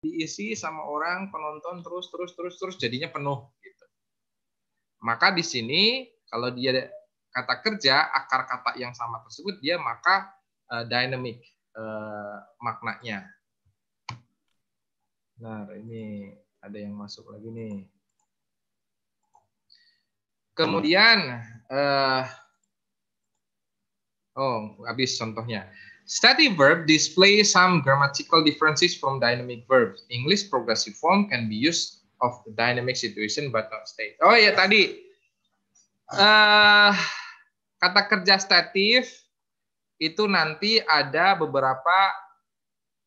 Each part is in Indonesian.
diisi sama orang penonton terus jadinya penuh gitu. Maka di sini kalau dia kata kerja, akar kata yang sama tersebut dia maka dynamic maknanya. Nah, ini ada yang masuk lagi nih. Kemudian habis contohnya. Static verb display some grammatical differences from dynamic verbs. English progressive form can be used of the dynamic situation but not state. Oh ya tadi kata kerja statif itu nanti ada beberapa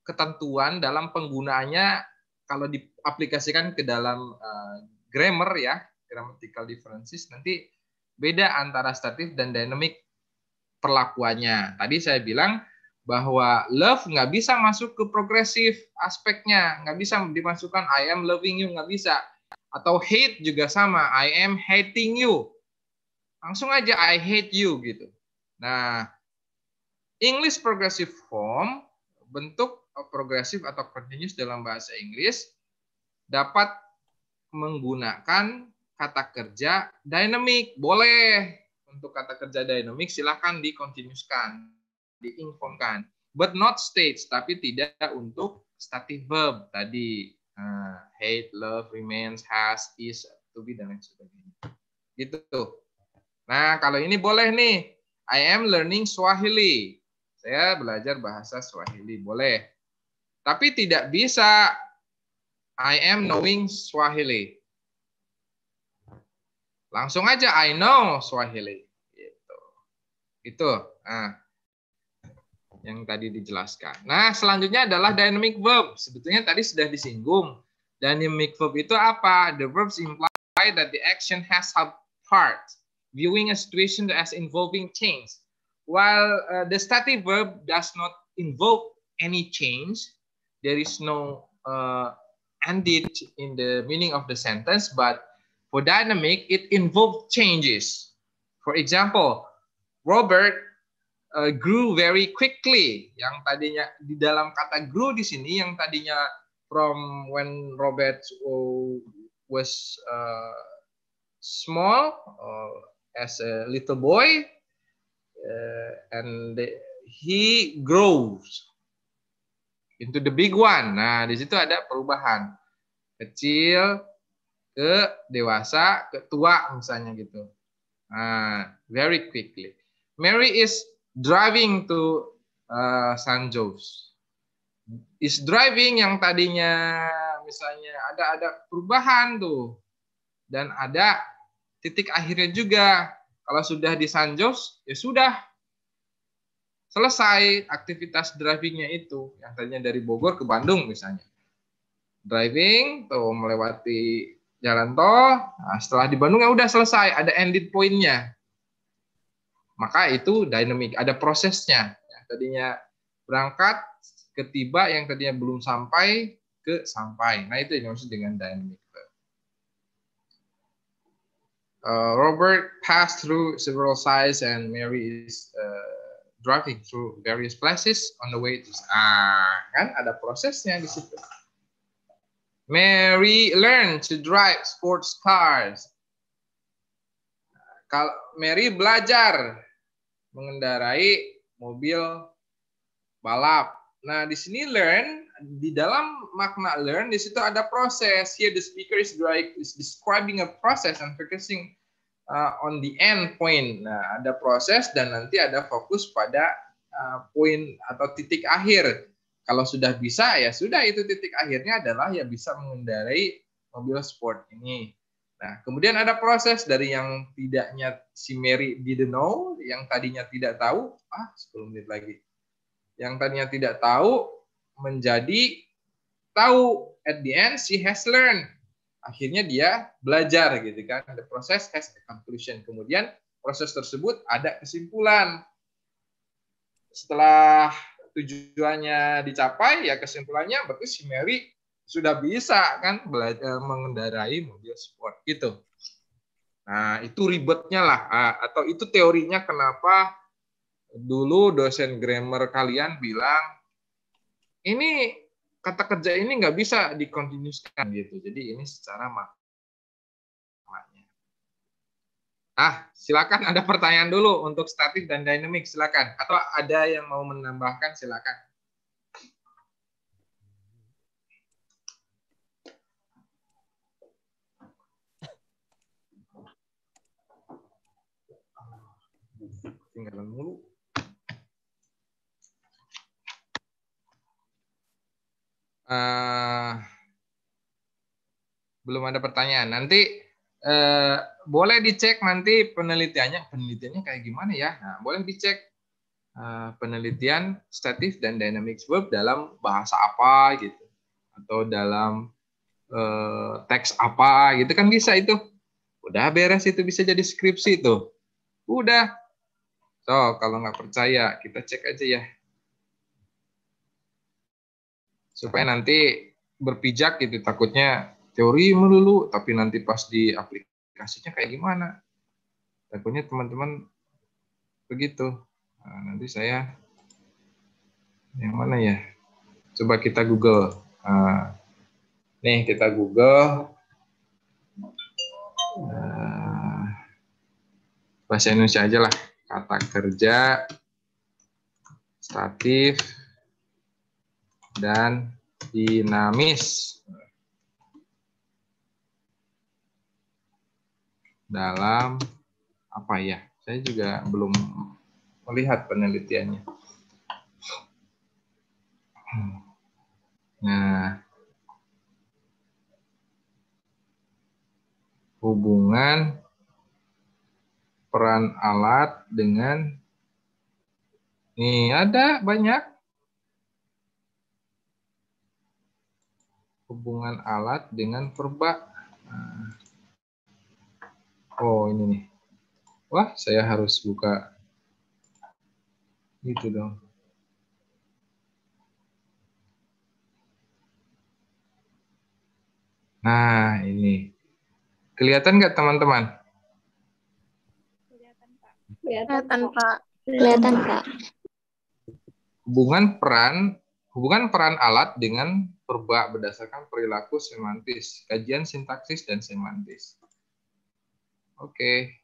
ketentuan dalam penggunaannya kalau diaplikasikan ke dalam grammar ya, grammatical differences nanti beda antara statif dan dynamic perlakuannya. Tadi saya bilang bahwa love nggak bisa masuk ke progresif aspeknya, nggak bisa dimasukkan I am loving you, nggak bisa. Atau hate juga sama, I am hating you. Langsung aja I hate you gitu. Nah, English progressive form, bentuk progresif atau continuous dalam bahasa Inggris dapat menggunakan kata kerja dynamic, boleh. Untuk kata kerja dynamic silahkan dikontinuuskan, diinformkan, but not states, tapi tidak untuk static verb tadi hate, love, remains, has, is, to be dan lain sebagainya. Gitu tuh. Nah kalau ini boleh nih, I am learning Swahili. Saya belajar bahasa Swahili, boleh. Tapi tidak bisa I am knowing Swahili. Langsung aja I know Swahili. Gitu. Itu. Nah, yang tadi dijelaskan. Nah, selanjutnya adalah dynamic verb. Sebetulnya tadi sudah disinggung. Dynamic verb itu apa? The verbs imply that the action has a part, viewing a situation as involving change. While the static verb does not involve any change, there is no ended in the meaning of the sentence, but for dynamic, it involves changes. For example, Robert grew very quickly. Yang tadinya di dalam kata grew di sini, yang tadinya from when Robert was small as a little boy, and he grows into the big one. Nah, di situ ada perubahan kecil ke dewasa ke tua misalnya gitu. Very quickly. Mary is driving to San Jose. Is driving yang tadinya misalnya ada perubahan tuh dan ada titik akhirnya juga. Kalau sudah di San Jose ya sudah selesai aktivitas drivingnya itu yang tadinya dari Bogor ke Bandung misalnya. Driving tuh melewati jalan tol. Nah, setelah di Bandung ya udah selesai, ada ended point-nya. Maka itu dynamic, ada prosesnya. Yang tadinya berangkat ke tiba, yang tadinya belum sampai ke sampai. Nah itu yang maksud dengan dynamic. Robert passed through several sites and Mary is driving through various places on the way to. Kan ada prosesnya di situ. Mary learned to drive sports cars. Kalau Mary belajar mengendarai mobil balap. Nah, di sini learn, di dalam makna learn, di situ ada proses. Here the speaker is describing a process and focusing on the end point. Nah, ada proses dan nanti ada fokus pada poin atau titik akhir. Kalau sudah bisa, ya sudah itu titik akhirnya adalah ya bisa mengendarai mobil sport ini. Nah, kemudian ada proses dari yang tidaknya si Mary didn't know, yang tadinya tidak tahu, 10 menit lagi. Yang tadinya tidak tahu menjadi tahu. At the end, she has learned. Akhirnya dia belajar gitu kan. The process has a conclusion. Kemudian proses tersebut ada kesimpulan. Setelah tujuannya dicapai, ya kesimpulannya berarti si Mary sudah bisa kan belajar mengendarai mobil sport gitu. Nah, itu ribetnya lah, atau itu teorinya kenapa dulu dosen grammar kalian bilang, ini kata kerja ini nggak bisa dikontinuuskan gitu. Jadi ini secara maknanya. Silakan ada pertanyaan dulu untuk statik dan dynamic, silakan. Atau ada yang mau menambahkan, silakan. Tinggalan mulu. Belum ada pertanyaan. Nanti boleh dicek nanti penelitiannya kayak gimana ya. Nah, boleh dicek penelitian statif dan dynamic verb dalam bahasa apa gitu, atau dalam teks apa gitu kan bisa itu. Udah beres itu, bisa jadi skripsi itu. Udah. So, kalau nggak percaya kita cek aja ya. Supaya nanti berpijak gitu, takutnya teori melulu tapi nanti pas di aplikasinya kayak gimana. Takutnya teman-teman begitu. Nah, nanti saya yang mana ya? Coba kita Google. Nih kita Google bahasa Indonesia aja lah. Kata kerja statif dan dinamis dalam apa ya? Saya juga belum melihat penelitiannya. Nah, hubungan peran alat dengan, nih ada banyak hubungan alat dengan verba. Oh ini nih, wah saya harus buka gitu dong. Nah ini kelihatan nggak teman-teman? Kelihatan, Pak. Kelihatan, Pak. Hubungan peran alat dengan verba berdasarkan perilaku semantis, kajian sintaksis dan semantis. Oke.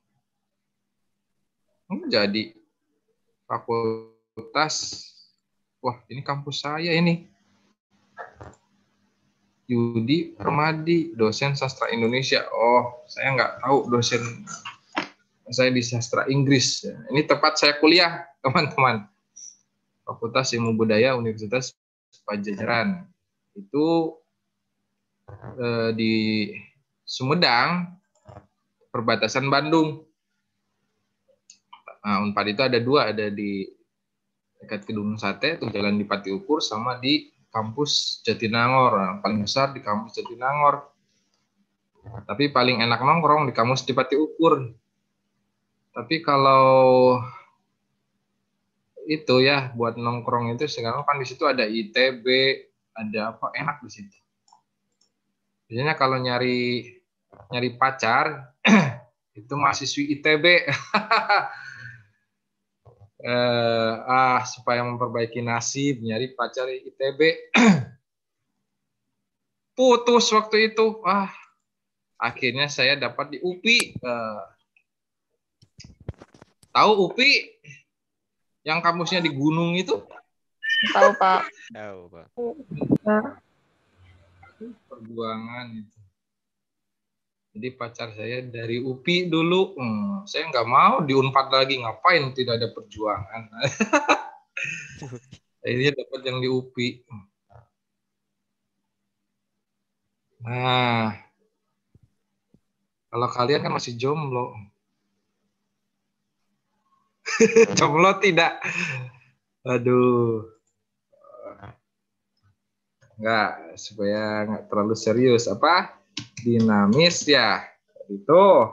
Jadi fakultas, wah ini kampus saya ini. Yudi Permadi, dosen sastra Indonesia. Oh, saya nggak tahu dosen saya di sastra Inggris. Ini tempat saya kuliah, teman-teman. Fakultas Ilmu Budaya Universitas Padjadjaran. Itu di Sumedang, perbatasan Bandung. Nah, Unpad itu ada dua, ada di dekat Kedung Sate, itu Jalan di Pati Ukur, sama di kampus Jatinangor. Nah, paling besar di kampus Jatinangor. Tapi paling enak nongkrong di kampus di Pati Ukur. Tapi kalau itu ya buat nongkrong itu sekarang kan di situ ada ITB, ada apa enak di situ. Biasanya kalau nyari pacar itu mahasiswi ITB. Supaya memperbaiki nasib nyari pacar ITB. Putus waktu itu. Akhirnya saya dapat di UPI. Tahu UPI yang kampusnya di gunung itu? Tahu, Pak. Tahu, Pak. Perjuangan itu. Jadi pacar saya dari UPI dulu. Saya nggak mau di Unpad lagi, ngapain tidak ada perjuangan. Akhirnya dapat yang di UPI. Nah, kalau kalian kan masih jomblo. Jomblo tidak. Aduh. Enggak, supaya nggak terlalu serius. Apa? Dinamis ya. Itu.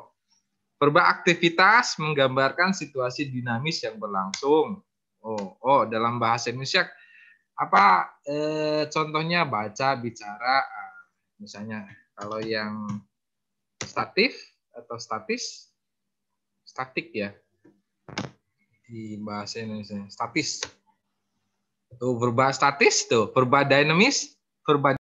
Verba aktivitas menggambarkan situasi dinamis yang berlangsung. Oh, dalam bahasa Indonesia apa contohnya baca, bicara, misalnya kalau yang statif atau statik ya di bahasa Indonesia, statis. Tuh verba statis tuh, verba dinamis, verba